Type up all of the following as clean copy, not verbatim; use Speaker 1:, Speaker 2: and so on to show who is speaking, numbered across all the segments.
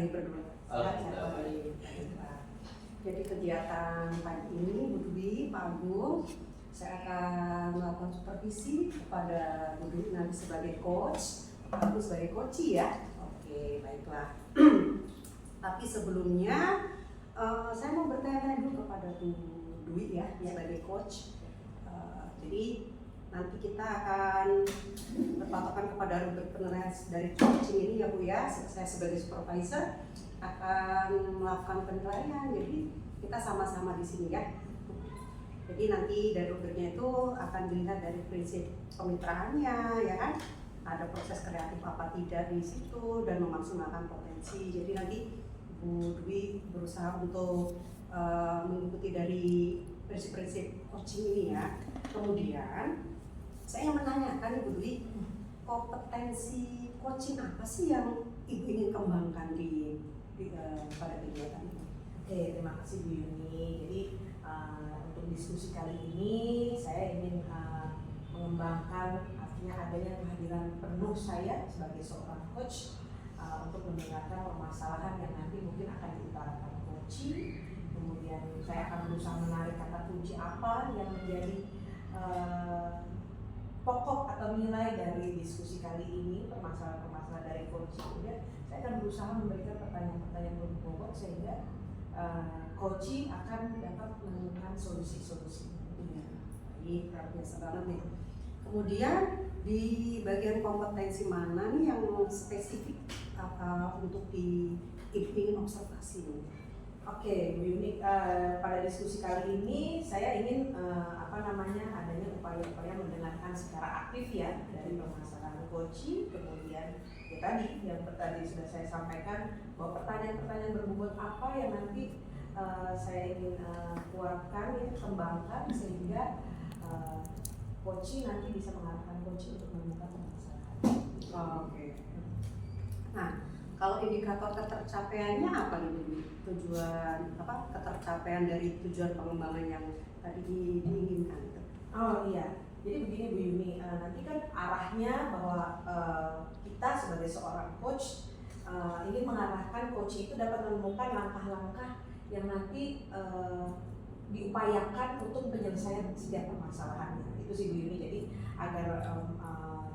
Speaker 1: pagi berdua. Sehat-sehat pagi. Jadi kegiatan pagi ini Bu Dwi, Pak Agung, saya akan melakukan supervisi kepada Bu Dwi nanti sebagai coach, Pak Agung sebagai coach ya. Oke, baiklah. Tapi sebelumnya saya mau bertanya dulu kepada Bu Dwi ya sebagai coach. Jadi nanti kita akan berpatokan kepada rubrik penilaian dari coaching ini ya Bu ya. Saya sebagai supervisor akan melakukan penilaian. Jadi kita sama-sama di sini ya. Jadi nanti dari rubriknya itu akan dilihat dari prinsip kemitraannya ya kan. Ada proses kreatif apa tidak di situ dan memaksimalkan potensi. Jadi nanti Bu Dwi berusaha untuk mengikuti dari prinsip-prinsip coaching ini ya. Kemudian saya ingin menanyakan Ibu Dwi, kompetensi coaching apa sih yang Ibu ingin kembangkan pada kegiatan ini?
Speaker 2: Oke, terima kasih Bu Yuni. Jadi untuk diskusi kali ini saya ingin mengembangkan artinya adanya kehadiran penuh saya sebagai seorang coach untuk mendengarkan permasalahan yang nanti mungkin akan diutarakan coaching. Kemudian saya akan berusaha menarik kata kunci apa yang menjadi pokok atau nilai dari diskusi kali ini, permasalahan-permasalahan dari coaching. Kemudian saya akan berusaha memberikan pertanyaan-pertanyaan berbobot sehingga coaching akan dapat menemukan solusi-solusi.
Speaker 1: Baik, luar biasa banget nih. Kemudian di bagian kompetensi mana nih yang spesifik untuk Ibu ingin observasi nih?
Speaker 2: Oke, Bu Yuni, pada diskusi kali ini saya ingin adanya upaya-upaya mendengarkan secara aktif ya dari permasalahan coaching. Kemudian ya tadi yang tadi sudah saya sampaikan bahwa pertanyaan-pertanyaan berbobot apa yang nanti saya ingin kuatkan ya, kembangkan sehingga coaching nanti bisa mengarahkan coaching untuk menemukan permasalahan.
Speaker 1: Oke. Nah, kalau indikator ketercapaiannya apa nih Bu? Tujuan apa ketercapaian dari tujuan pengembangan yang tadi diinginkan itu?
Speaker 2: Oh iya, jadi begini Bu Yuni, nanti kan arahnya bahwa kita sebagai seorang coach ingin mengarahkan coaching itu dapat menemukan langkah-langkah yang nanti diupayakan untuk penyelesaian setiap permasalahannya. Itu sih Bu Yuni, jadi agar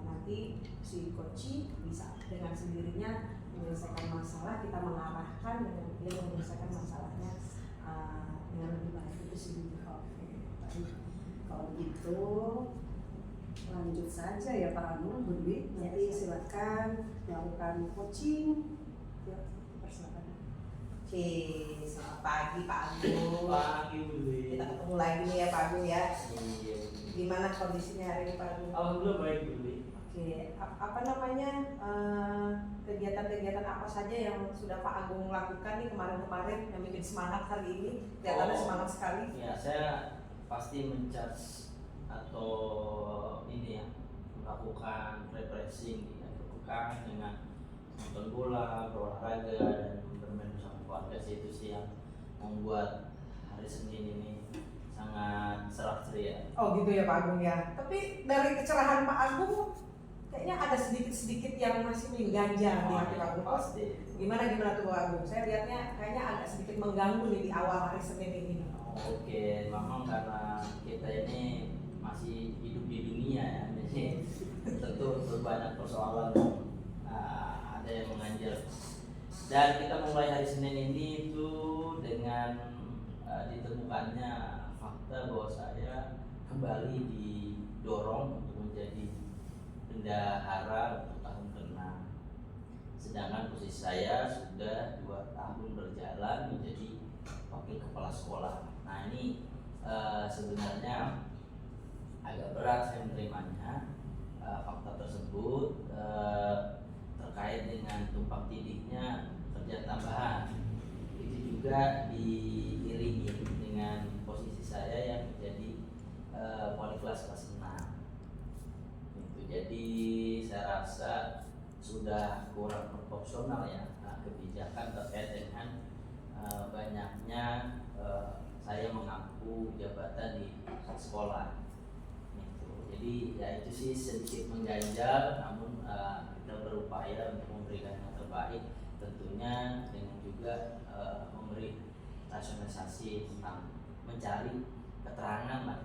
Speaker 2: nanti si coaching bisa dengan sendirinya menyelesaikan masalah, kita mengarahkan dengan dia menyelesaikan masalahnya dengan lebih baik. Itu sih.
Speaker 1: Oke. Kalau begitu lanjut saja ya Pak Agung, Bu Dwi. Nanti silakan melakukan coaching. Ya, persilakan.
Speaker 2: Oke, selamat pagi Pak Agung.
Speaker 3: Pagi Bu Dwi.
Speaker 2: Kita ketemu lagi nih ya Pak Agung ya.
Speaker 3: Iya.
Speaker 2: Gimana kondisinya hari ini Pak Agung?
Speaker 3: Alhamdulillah baik Bu Dwi.
Speaker 2: Oke, kegiatan-kegiatan apa saja yang sudah Pak Agung lakukan nih kemarin-kemarin yang bikin semangat hari ini? Kelihatannya semangat sekali.
Speaker 3: Ya, saya pasti mencharge atau ini ya, melakukan refreshing ya, berpekan dengan nonton bola, berolahraga dan bermain bersama keluarga sih. Itu sih yang membuat hari Senin ini sangat cerah ceria.
Speaker 2: Oh gitu ya Pak Agung ya. Tapi dari kecerahan Pak Agung kayaknya ada sedikit-sedikit yang masih mengganjal di hati Pak Agung.
Speaker 3: Pasti.
Speaker 2: Gimana tuh Pak Agung? Saya lihatnya kayaknya agak sedikit mengganggu nih di awal hari Senin ini.
Speaker 3: Oke, memang karena kita ini masih hidup di dunia ya, jadi tentu banyak persoalan ada yang mengganjal. Dan kita mulai hari Senin ini itu dengan ditemukannya fakta bahwa saya kembali didorong untuk menjadi bendahara untuk tahun ke-6. Sedangkan posisi saya sudah 2 tahun berjalan menjadi wakil kepala sekolah. Nah ini sebenarnya agak berat saya menerimanya, fakta tersebut terkait dengan tumpang tindihnya kerja tambahan. Itu juga diiringi dengan posisi saya yang menjadi wali kelas 6. Jadi saya rasa sudah kurang proporsional ya kebijakan terkait dengan banyaknya saya mengampu jabatan di sekolah. Jadi ya itu sih sedikit mengganjal, namun kita berupaya untuk memberikan yang terbaik tentunya dengan juga memberi rasionalisasi tentang mencari keterangan lah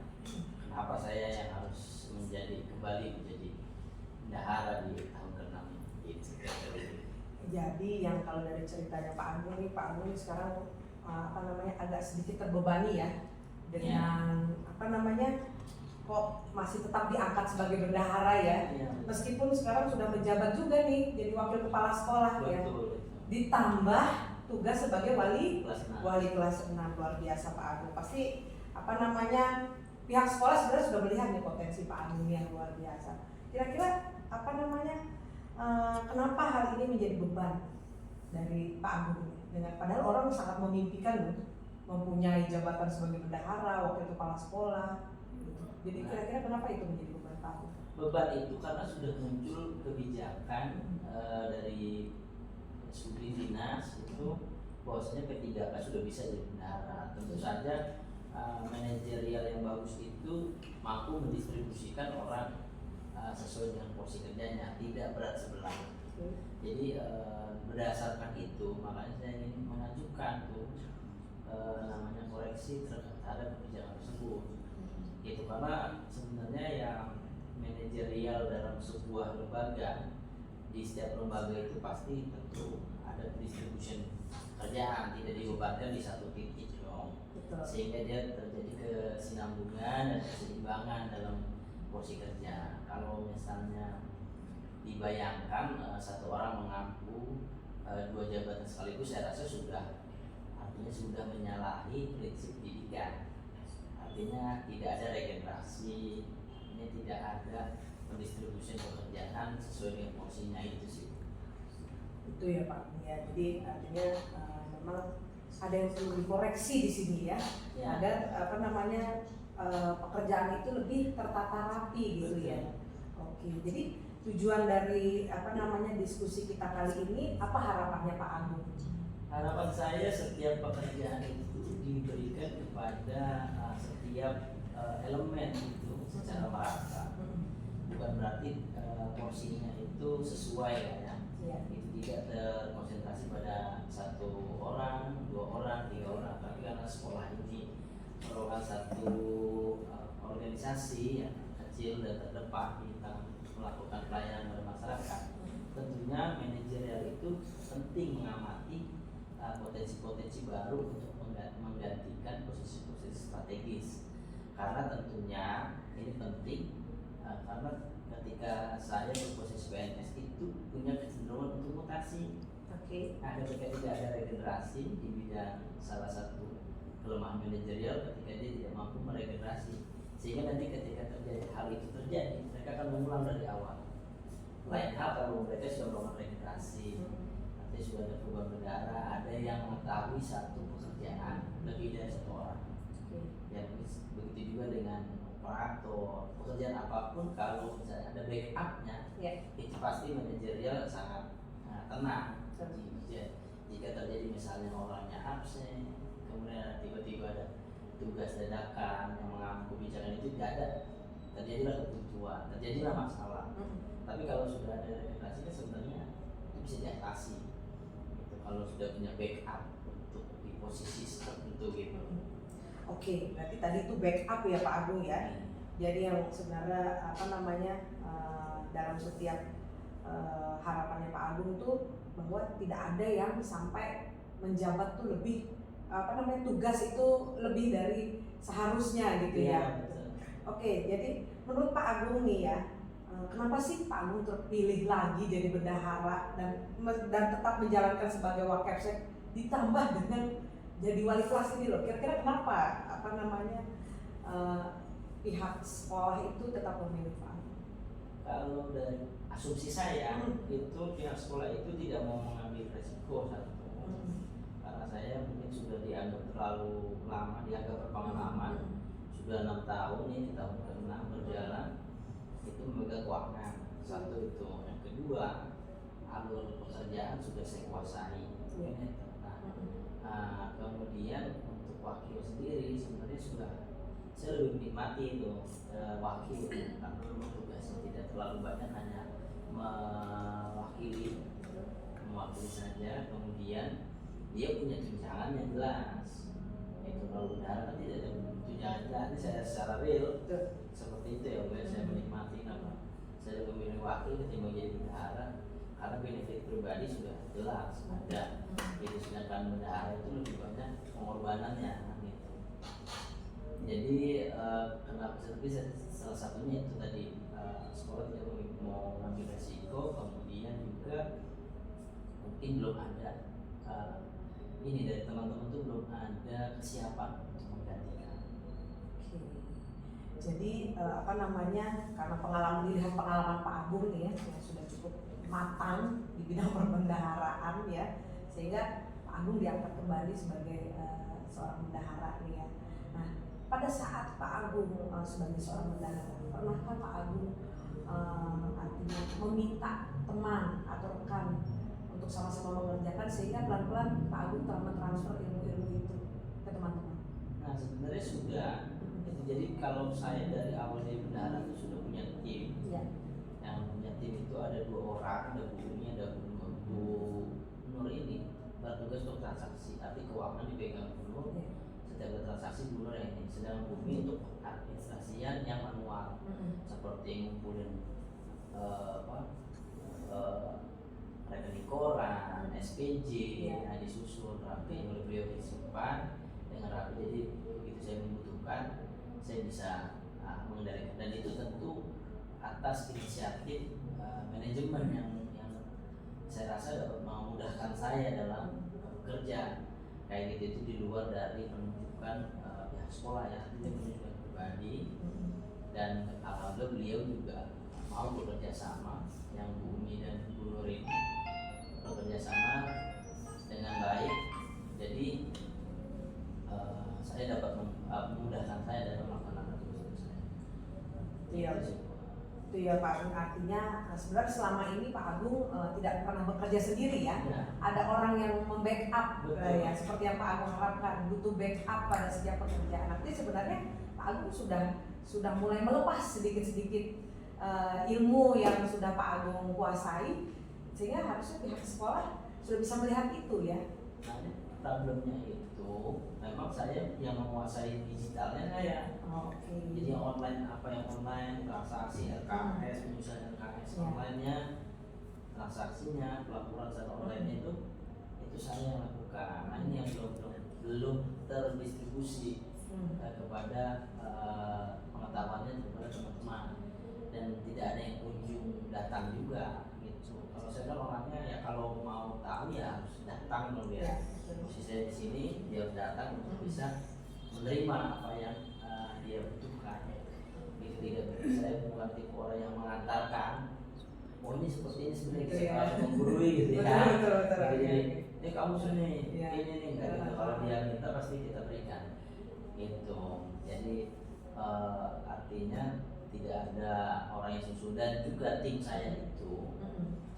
Speaker 3: kenapa saya yang harus kembali menjadi bendahara di tahun ke-6 gitu.
Speaker 2: Jadi yang kalau dari ceritanya Pak Agung nih, Pak Agung sekarang agak sedikit terbebani ya dengan kok masih tetap diangkat sebagai bendahara ya. Meskipun sekarang sudah menjabat juga nih jadi wakil kepala sekolah ya. Ditambah tugas sebagai wali kelas 6. Luar biasa Pak Agung. Pasti pihak sekolah sebenarnya sudah melihat nih potensi Pak Agung yang luar biasa. Kira-kira kenapa hal ini menjadi beban dari Pak Agung dengan padahal orang sangat memimpikan loh mempunyai jabatan sebagai bendahara, wakil kepala sekolah. Jadi kira-kira kenapa itu menjadi beban Pak Agung?
Speaker 3: Beban itu karena sudah muncul kebijakan dari Sudin Dinas itu bahwasanya P3K sudah bisa jadi bendahara. Tentu saja manajerial yang bagus itu mampu mendistribusikan orang sesuai dengan porsi kerjanya, tidak berat sebelah. Jadi berdasarkan itu makanya saya ingin mengajukan namanya koreksi terhadap kebijakan tersebut. Itu karena sebenarnya yang manajerial dalam sebuah lembaga, di setiap lembaga itu pasti tentu ada distribution kerjaan, tidak dibebankan di satu titik dong. Sehingga dia terjadi kesinambungan dan keseimbangan dalam porsi kerja. Kalau misalnya dibayangkan satu orang mengampu 2 jabatan sekaligus, saya rasa artinya sudah menyalahi prinsip pendidikan. Artinya tidak ada regenerasi, ini tidak ada pendistribusian pekerjaan sesuai dengan porsinya itu sih.
Speaker 2: Itu ya Pak. Ya, jadi artinya memang ada yang perlu dikoreksi di sini ya. Ada pekerjaan itu lebih tertata rapi gitu ya. Oke, jadi tujuan dari diskusi kita kali ini apa harapannya Pak Agung?
Speaker 3: Harapan saya setiap pekerjaan itu diberikan kepada setiap elemen itu secara merata. Bukan berarti porsinya itu sesuai ya. Itu tidak terkonsentrasi pada 1 orang, 2 orang, 3 orang. Tapi karena sekolah ini merupakan satu organisasi yang kecil dan terdepan tentang melakukan pelayanan pada masyarakat, tentunya manajerial itu penting mengamati potensi-potensi baru untuk menggantikan posisi-posisi strategis. Karena tentunya ini penting karena ketika saya berposisi PNS itu punya kecenderungan untuk mutasi. Ketika tidak ada regenerasi di bidang salah satu kelemahan manajerial, ketika dia tidak mampu meregenerasi, sehingga nanti ketika hal itu terjadi, mereka akan mengulang dari awal. Lain hal kalau mereka sudah melakukan regenerasi, nanti sudah ada perubahan bendahara, ada yang mengetahui satu pekerjaan lebih dari 1 orang. Yang begitu juga dengan operator, pekerjaan apapun kalau misalnya ada backupnya, itu pasti manajerial sangat tenang. Jika terjadi misalnya orangnya absen, kemudian tiba-tiba ada tugas dadakan yang mengambil kebijakan itu tidak ada, terjadilah kebuntuan, terjadilah masalah. Tapi kalau sudah ada regenerasi kan sebenarnya itu bisa diatasi. Gitu. Kalau sudah punya backup untuk di posisi tertentu gitu.
Speaker 2: Oke, berarti tadi itu backup ya Pak Agung ya. Jadi yang sebenarnya dalam setiap harapannya Pak Agung tuh bahwa tidak ada yang sampai menjabat tuh lebih tugas itu lebih dari seharusnya gitu ya. Oke, jadi menurut Pak Agung nih ya, kenapa sih Pak Agung terpilih lagi jadi bendahara dan tetap menjalankan sebagai wakapsek ditambah dengan jadi wali kelas ini loh? Kira-kira kenapa pihak sekolah itu tetap memilih Pak Agung?
Speaker 3: Kalau dari asumsi saya itu pihak sekolah itu tidak mau mengambil resiko satu. Karena saya mungkin sudah dianggap terlalu lama, dianggap berpengalaman, sudah 6 tahun ini tahun ke-6 berjalan, itu memegang keuangan. Satu itu, yang kedua alur pekerjaan sudah saya kuasai. Kemudian untuk wakil sendiri sebenarnya saya lebih menikmati itu wakil karena tugasnya tidak terlalu banyak, hanya mewakili mewakili saja, kemudian dia punya tunjangan yang jelas. Itu kalau bendahara kan tidak ada tunjangan jelas. Ini saya secara real seperti itu ya, saya menikmati apa. Saya lebih memilih wakil ketimbang jadi bendahara karena benefit pribadi sudah jelas ada. Itu sedangkan bendahara itu lebih banyak pengorbanannya gitu. Jadi kenapa tapi salah satunya itu tadi sekolah tidak mau ngambil resiko, kemudian juga mungkin belum ada ini dari teman-teman tuh belum ada kesiapan untuk menggantikan.
Speaker 2: Oke. Jadi apa namanya, karena dilihat pengalaman Pak Agung nih ya, yang sudah cukup matang di bidang perbendaharaan ya, sehingga Pak Agung diangkat kembali sebagai seorang bendahara nih ya. Nah, pada saat Pak Agung sebagai seorang bendahara, pernahkah Pak Agung artinya meminta teman atau rekan untuk sama-sama mengerjakan sehingga pelan-pelan Pak Agung telah mentransfer ilmu-ilmu itu ke teman-teman?
Speaker 3: Nah sebenarnya sudah. Jadi kalau saya dari awal jadi bendahara itu sudah punya tim.
Speaker 2: Ya.
Speaker 3: Yang punya tim itu ada 2 orang, ada Bu Umi, ada Bu Nur ini bertugas untuk transaksi, tapi keuangan dipegang Bu Nur.
Speaker 2: Ya.
Speaker 3: Setiap ada transaksi Bu Nur yang ini, sedang Bu Umi untuk administrasian yang manual, seperti ngumpulin rekening koran, SPJ, nah disusun rapi oleh beliau disimpan dengan rapi. Jadi begitu saya membutuhkan, saya bisa mengendalikan, dan itu tentu atas inisiatif manajemen yang saya rasa dapat memudahkan saya dalam bekerja kayak gitu. Itu di luar dari penunjukan pihak sekolah ya, itu penunjukan pribadi. Dan alhamdulillah beliau juga mau bekerja sama, yang Bu Umi dan Bu Nur ini bekerja sama dengan baik. Jadi saya dapat memudahkan saya dalam melaksanakan tugas saya.
Speaker 2: Iya, itu ya Pak Agung. Artinya sebenarnya selama ini Pak Agung tidak pernah bekerja sendiri ya. Ada orang yang membackup ya, seperti yang Pak Agung harapkan, butuh backup pada setiap pekerjaan. Artinya sebenarnya Pak Agung sudah mulai melepas sedikit-sedikit ilmu yang sudah Pak Agung kuasai, sehingga harusnya pihak sekolah sudah bisa melihat itu ya.
Speaker 3: Nah, problemnya itu memang saya yang menguasai digitalnya saya.
Speaker 2: Oke.
Speaker 3: Jadi online, apa yang online, transaksi LKS, penyusunan LKS online-nya, transaksinya, pelaporan secara online itu saya yang lakukan. Nah, ini yang belum terdistribusi kepada pengetahuannya kepada teman-teman, dan tidak ada yang kunjung datang juga gitu. Kalau saya kan orangnya ya kalau mau tahu ya harus datang dong ya. Posisi saya di sini, dia harus datang untuk bisa menerima apa yang dia butuhkan. Gitu, tidak, saya bukan tipe orang yang mengantarkan. Oh ini seperti ini sebenarnya kita harus menggurui gitu ya. Jadi ini kamu sini, ini nih enggak gitu. Kalau dia minta pasti kita berikan. Gitu. Jadi artinya tidak ada orang yang susul, dan juga tim saya itu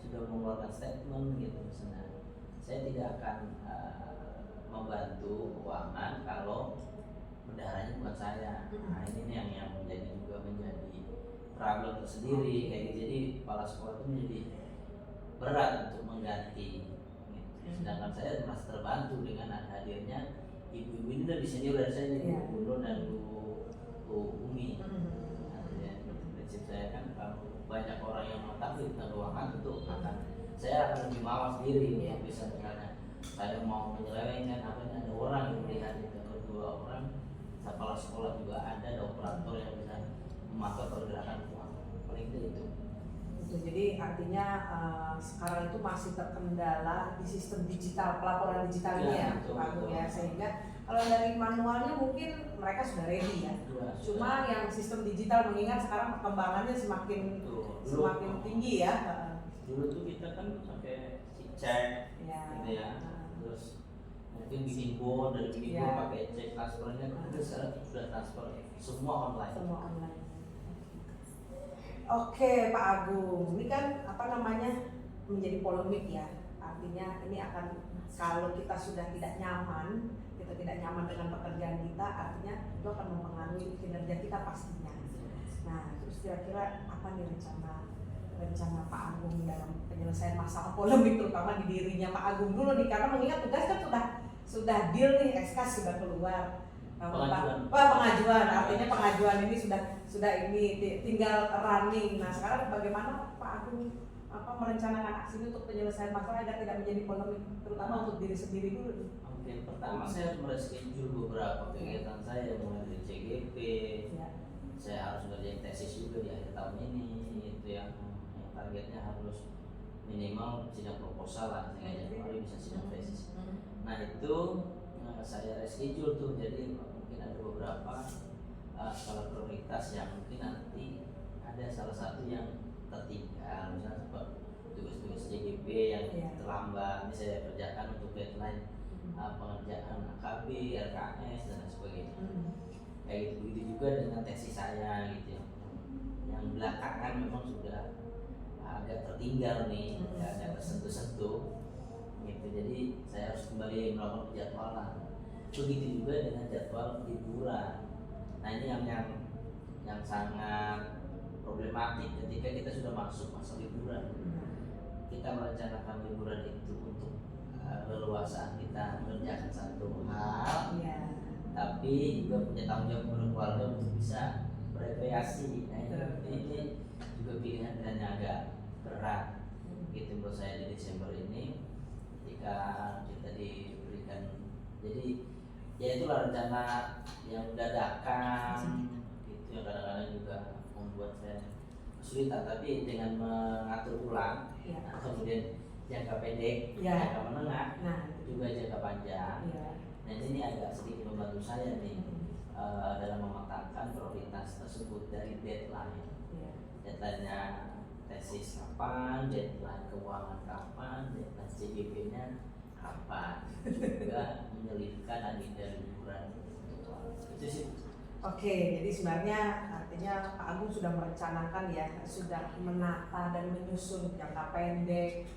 Speaker 3: sudah mengeluarkan statement gitu misalnya. Saya tidak akan membantu keuangan kalau bendaharanya bukan saya. Nah ini yang menjadi problem tersendiri kayak gitu. Jadi kepala sekolah itu menjadi berat untuk mengganti gitu. Sedangkan saya merasa terbantu dengan hadirnya ibu-ibu ini lebih senior dari saya, Bu Nur dan Bu Umi. Prinsip saya kan kalau banyak orang yang mengetahui tentang keuangan tentu saya akan lebih mawas diri untuk bisa, misalnya saya mau menyelewengkan apa yang ada orang yang melihat itu. Kedua orang kepala sekolah juga ada operator yang bisa memantau pergerakan keuangan, paling itu.
Speaker 2: Jadi artinya sekarang itu masih terkendala di sistem digital, pelaporan digital ini ya Pak Agung ya, sehingga kalau dari manualnya mungkin mereka sudah ready ya. Cuma yang sistem digital, mengingat sekarang perkembangannya semakin tinggi ya.
Speaker 3: Dulu tuh kita kan pakai cek gitu ya, terus mungkin bikin bond, dari bikin bond pakai cek transfernya, terus sekarang sudah transfer semua online.
Speaker 2: Oke Pak Agung, ini kan menjadi polemik ya. Artinya ini akan, kalau kita sudah tidak nyaman dengan pekerjaan kita, artinya itu akan mempengaruhi kinerja kita pastinya. Nah, terus kira-kira apa nih rencana rencana Pak Agung dalam penyelesaian masalah polemik terutama di dirinya Pak Agung dulu nih, karena mengingat tugas kan sudah deal nih, SK sudah keluar. Pengajuan, artinya pengajuan ini sudah ini tinggal running. Nah sekarang bagaimana Pak Agung merencanakan aksi untuk penyelesaian masalah agar tidak menjadi polemik, terutama untuk diri sendiri dulu.
Speaker 3: Oke, pertama saya harus mereschedule beberapa kegiatan saya, mulai dari CGP, saya harus ngerjain tesis juga di akhir tahun ini, itu yang targetnya harus minimal sidang proposal lah, sehingga Januari bisa sidang tesis. Nah itu saya reschedule tuh, jadi mungkin ada beberapa skala prioritas yang mungkin nanti ada salah satu yang tertinggal, misalnya seperti tugas-tugas CGP yang terlambat, ini saya kerjakan untuk deadline pengerjaan AKB, RKS dan sebagainya. Kayak gitu, begitu juga dengan tesis saya gitu ya, yang belakangan memang sudah agak tertinggal nih, agak tersentuh-sentuh gitu. Jadi saya harus kembali melakukan penjadwalan. Begitu juga dengan jadwal liburan. Nah ini yang sangat problematik ketika kita sudah masuk masa liburan. Kita merencanakan liburan itu untuk leluasaan kita mengerjakan satu hal, tapi juga punya tanggung jawab kepada keluarga untuk bisa berekreasi. Nah ini juga pilihan yang agak berat gitu menurut saya di Desember ini, ketika kita diberikan, jadi ya itulah rencana yang dadakan gitu, yang kadang-kadang juga membuat saya kesulitan. Tapi dengan mengatur ulang, kemudian jangka pendek, jangka menengah, juga jangka panjang. Nah ini agak sedikit membantu saya nih dalam mematangkan prioritas tersebut dari deadline. Deadline-nya tesis kapan, deadline keuangan kapan, deadline CGP-nya kapan, juga menyelipkan agenda liburan. Itu sih.
Speaker 2: Oke, jadi sebenarnya artinya Pak Agung sudah merencanakan ya, sudah menata dan menyusun jangka pendek,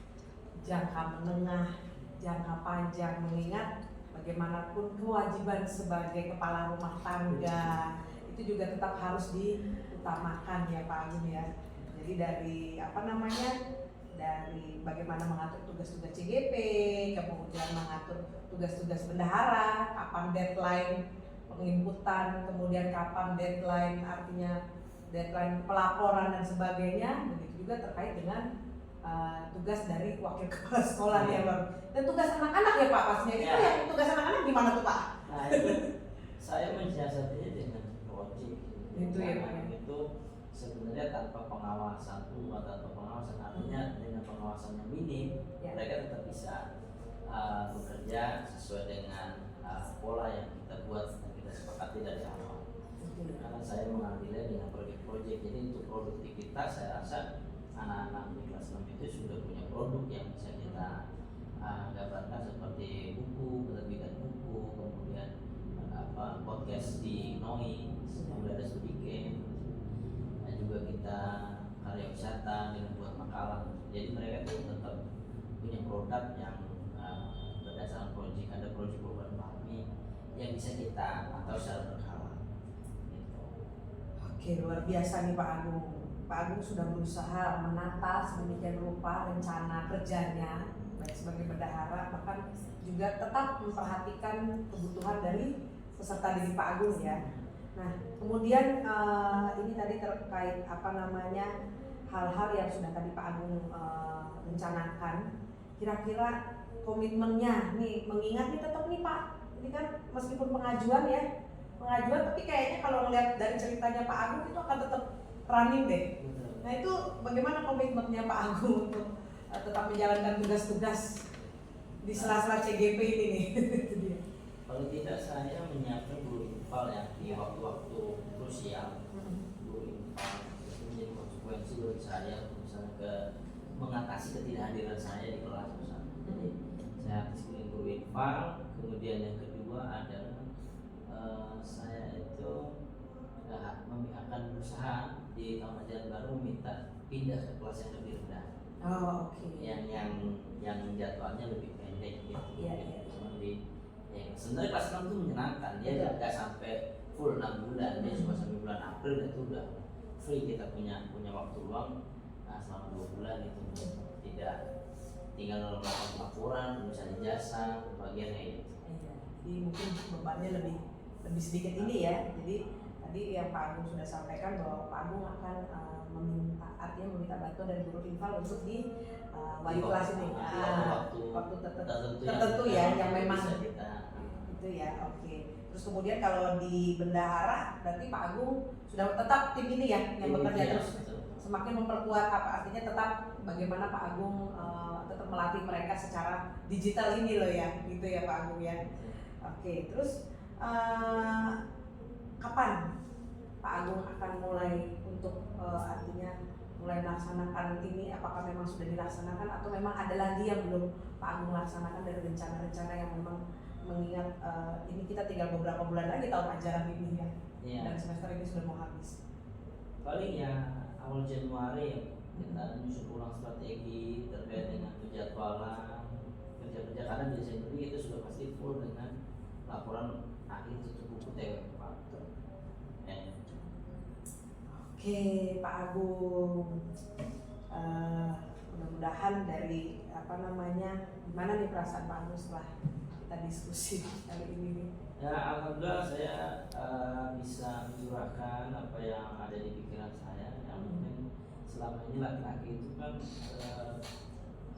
Speaker 2: jangka menengah, jangka panjang, mengingat bagaimanapun kewajiban sebagai kepala rumah tangga itu juga tetap harus diutamakan ya Pak Agung ya. Jadi dari dari bagaimana mengatur tugas-tugas CGP, kemudian mengatur tugas-tugas bendahara, kapan deadline penginputan, kemudian kapan deadline, artinya deadline pelaporan dan sebagainya. Begitu juga terkait dengan tugas dari wakil kepala sekolah ya Bang. Dan tugas anak-anak ya Pak pastinya itu yang tugas anak-anak gimana tuh Pak?
Speaker 3: Nah itu saya mensiasatinya dengan project.
Speaker 2: Itu ya Pak.
Speaker 3: Itu sebenarnya tanpa pengawasan tanpa pengawasan, artinya dengan pengawasan yang minim, mereka tetap bisa bekerja sesuai dengan pola yang kita buat dan kita sepakati dari awal. Karena saya mengambilnya dengan proyek-proyek, jadi untuk produktivitas saya rasa anak-anak di kelas 6 itu sudah punya produk yang bisa kita gambarkan seperti buku, penerbitan buku, kemudian podcast di NOI, sudah ada sedikit, dan juga kita karya wisata dengan buat makalah. Jadi mereka itu tetap punya produk yang berdasarkan proyek, ada proyek perubahan kami yang bisa kita atau secara berkala. Gitu.
Speaker 2: Oke, luar biasa nih Pak Agung. Pak Agung sudah berusaha menata sedemikian rupa rencana kerjanya baik sebagai bendahara, bahkan juga tetap memperhatikan kebutuhan dari peserta didik Pak Agung ya. Nah, kemudian ini tadi terkait hal-hal yang sudah tadi Pak Agung rencanakan. Kira-kira komitmennya nih, mengingat nih tetap nih Pak, ini kan meskipun pengajuan tapi kayaknya kalau melihat dari ceritanya Pak Agung itu akan tetap running deh. Nah itu bagaimana komitmennya Pak Agung untuk tetap menjalankan tugas-tugas di sela-sela CGP ini nih?
Speaker 3: Kalau tidak, saya menyiapkan guru infal ya di waktu-waktu krusial. Guru infal itu menjadi konsekuensi buat saya untuk misalnya mengatasi ketidakhadiran saya di kelas misalnya. Jadi saya aktifkan guru infal. Kemudian yang kedua adalah saya itu akan berusaha di tahun ajaran baru meminta pindah ke kelas yang lebih rendah.
Speaker 2: Oh, oke.
Speaker 3: Yang jadwalnya lebih pendek gitu. Sebenarnya kelas 6 itu menyenangkan, dia nggak sampai full 6 bulan, dia cuma sampai bulan April itu udah free, kita punya waktu luang selama 2 bulan itu tidak tinggal melakukan laporan, penulisan ijazah, bagian kayak gitu.
Speaker 2: Iya, jadi mungkin bebannya lebih sedikit ini ya. Jadi tadi yang Pak Agung sudah sampaikan bahwa Pak Agung akan meminta bantuan dari guru infal untuk di wali kelas ini. Waktu tertentu ya, yang memang itu ya. Oke. Terus kemudian kalau di bendahara berarti Pak Agung sudah tetap tim ini ya yang bekerja terus. Semakin memperkuat artinya tetap bagaimana Pak Agung tetap melatih mereka secara digital ini loh ya, gitu ya Pak Agung ya. Oke, terus kapan Pak Agung akan mulai untuk artinya mulai melaksanakan ini? Apakah memang sudah dilaksanakan atau memang ada lagi yang belum Pak Agung laksanakan dari rencana-rencana yang memang mengingat ini kita tinggal beberapa bulan lagi tahun ajaran ini ya, dan semester ini sudah mau habis.
Speaker 3: Paling ya awal Januari kita menyusun ulang strategi terkait dengan penjadwalan kerja-kerja, karena di Desember itu sudah pasti full dengan laporan akhir tutup buku TWK.
Speaker 2: Oke Pak Agung, mudah-mudahan dari gimana nih perasaan Pak Agung setelah kita diskusi kali ini nih?
Speaker 3: Ya alhamdulillah saya bisa mencurahkan apa yang ada di pikiran saya, yang mungkin selama ini laki-laki itu kan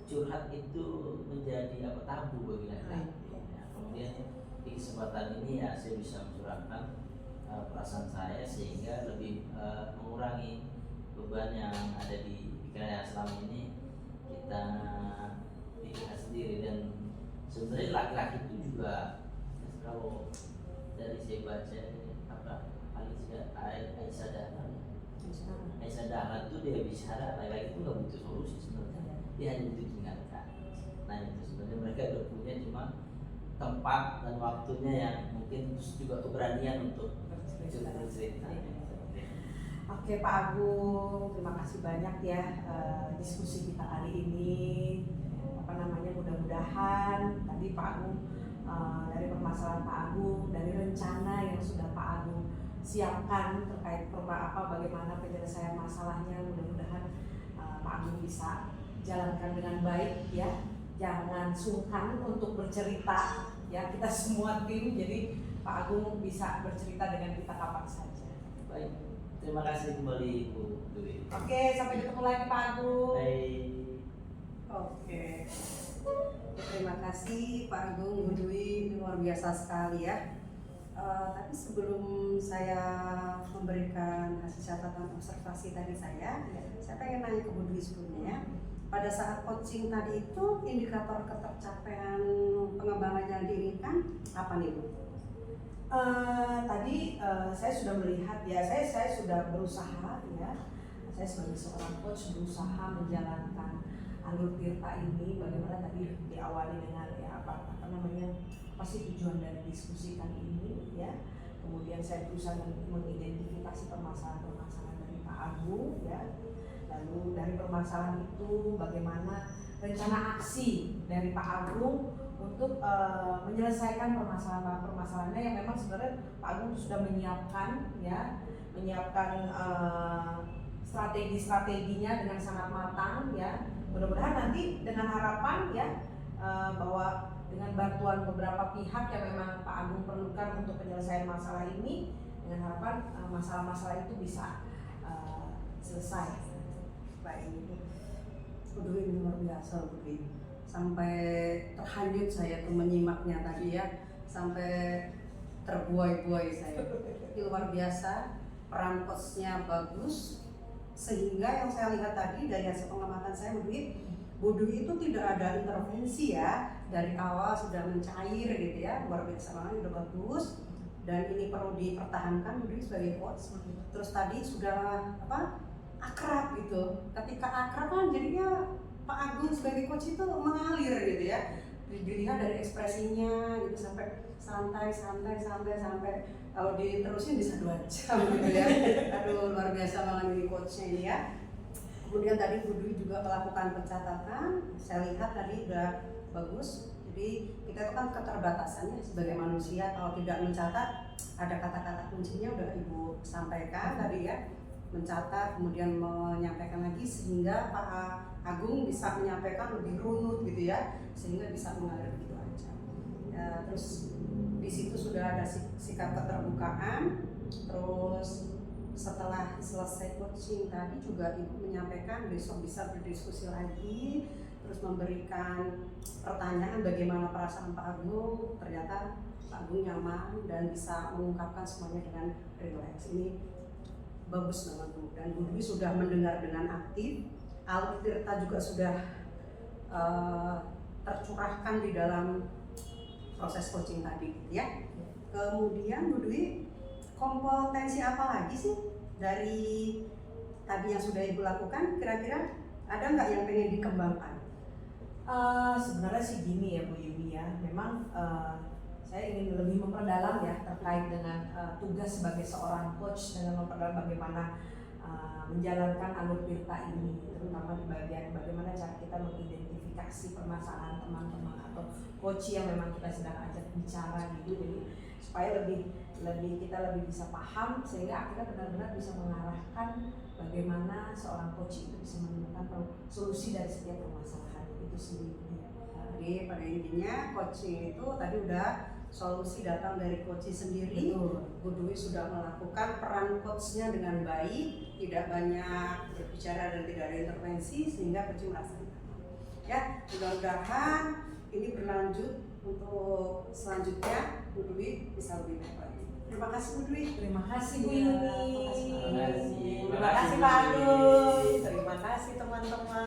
Speaker 3: curhat itu menjadi tabu bagi laki-laki. Ya, kemudian di kesempatan ini ya saya bisa mencurahkan perasaan saya sehingga lebih mengurangi beban yang ada di pikiran yang selama ini kita pikirkan sendiri. Dan sebenarnya laki-laki itu juga kalau dari saya baca Aisyah Dahlan itu dia bicara laki-laki itu nggak butuh solusi sebenarnya, dia hanya butuh diingatkan. Nah itu sebenarnya mereka udah punya, cuma tempat dan waktunya yang mungkin juga keberanian untuk bercerita.
Speaker 2: Oke Pak Agung, terima kasih banyak ya diskusi kita kali ini. Mudah-mudahan tadi Pak Agung dari permasalahan Pak Agung, dari rencana yang sudah Pak Agung siapkan terkait bagaimana penyelesaian masalahnya, mudah-mudahan Pak Agung bisa jalankan dengan baik ya. Jangan sungkan untuk bercerita ya, kita semua tim, jadi Pak Agung bisa bercerita dengan kita kapan saja.
Speaker 3: Baik, terima kasih kembali Bu Dwi.
Speaker 2: Oke, sampai ketemu lagi Pak Agung.
Speaker 3: Baik.
Speaker 1: Oke. Terima kasih Pak Agung, Bu Dwi, luar biasa sekali ya. Tapi sebelum saya memberikan hasil catatan observasi tadi saya pengen nanya ke Bu Dwi sebelumnya. Pada saat coaching tadi itu indikator ketercapaian pengembangan yang diinginkan apa nih Bu?
Speaker 2: Tadi saya sudah melihat ya, saya sudah berusaha ya, saya sebagai seorang coach berusaha menjalankan alur Tirta ini. Bagaimana tadi diawali dengan ya apa sih tujuan dari diskusi kali ini ya. Kemudian saya berusaha mengidentifikasi permasalahan-permasalahan dari Pak Agung ya. Lalu dari permasalahan itu bagaimana rencana aksi dari Pak Agung untuk menyelesaikan permasalahannya yang memang sebenarnya Pak Agung sudah menyiapkan strategi-strateginya dengan sangat matang ya. Mudah-mudahan nanti dengan harapan ya bahwa dengan bantuan beberapa pihak yang memang Pak Agung perlukan untuk penyelesaian masalah ini, dengan harapan masalah-masalah itu bisa selesai.
Speaker 1: Baik, Bu Dwi luar biasa Bu Dwi. Sampai terhanyut saya tuh menyimaknya tadi ya, sampai terbuai-buai saya. Luar biasa, peran coachnya bagus, sehingga yang saya lihat tadi dari hasil pengamatan saya Bu Dwi itu tidak ada intervensi ya, dari awal sudah mencair gitu ya, luar biasa banget, udah bagus. Dan ini perlu dipertahankan Bu Dwi sebagai coach. Terus tadi sudah akrab gitu. Ketika akrab kan jadinya Pak Agung sebagai coach itu mengalir gitu ya. Dilihat dari ekspresinya gitu, sampai santai kalau diterusin bisa 2 jam gitu ya. Aduh luar biasa banget ini coachnya ini ya. Kemudian tadi Bu Dwi juga melakukan pencatatan, saya lihat tadi udah bagus. Jadi kita itu kan keterbatasannya sebagai manusia, kalau tidak mencatat ada kata-kata kuncinya udah Ibu sampaikan tadi ya. mencatat, kemudian menyampaikan lagi sehingga Pak Agung bisa menyampaikan lebih runut gitu ya, sehingga bisa mengalir gitu aja. Ya, terus di situ sudah ada sikap keterbukaan. Terus setelah selesai coaching tadi juga Ibu menyampaikan besok bisa berdiskusi lagi, terus memberikan pertanyaan bagaimana perasaan Pak Agung. Ternyata Pak Agung nyaman dan bisa mengungkapkan semuanya dengan rileks. Ini bagus banget Bu. Dan Bu Dwi sudah mendengar dengan aktif. Altirta juga sudah tercurahkan di dalam proses coaching tadi ya. Kemudian Bu Dwi, kompetensi apa lagi sih dari tadi yang sudah Ibu lakukan? Kira-kira ada nggak yang pengen dikembangkan?
Speaker 2: Sebenarnya sih gini ya Bu Yuni ya, memang saya ingin lebih memperdalam ya terkait dengan tugas sebagai seorang coach, dengan memperdalam bagaimana menjalankan alur tirta ini, terutama di bagian bagaimana cara kita mengidentifikasi permasalahan teman-teman atau coach yang memang kita sedang ajak bicara gitu. Jadi supaya kita lebih bisa paham sehingga akhirnya benar-benar bisa mengarahkan bagaimana seorang coach itu bisa menemukan solusi dari setiap permasalahan itu sendiri.
Speaker 1: Jadi pada intinya coaching itu tadi udah solusi datang dari coach sendiri. Bu Dwi sudah melakukan peran coachnya dengan baik, tidak banyak berbicara dan tidak ada intervensi sehingga coach merasa nyaman. Ya, mudah-mudahan ini berlanjut untuk selanjutnya Bu Dwi bisa lebih baik lagi. Terima kasih Bu Dwi.
Speaker 2: Terima kasih Bu
Speaker 1: Iya,
Speaker 2: Yuni.
Speaker 1: terima kasih.
Speaker 2: Terima kasih Pak Agung. Terima kasih teman-teman.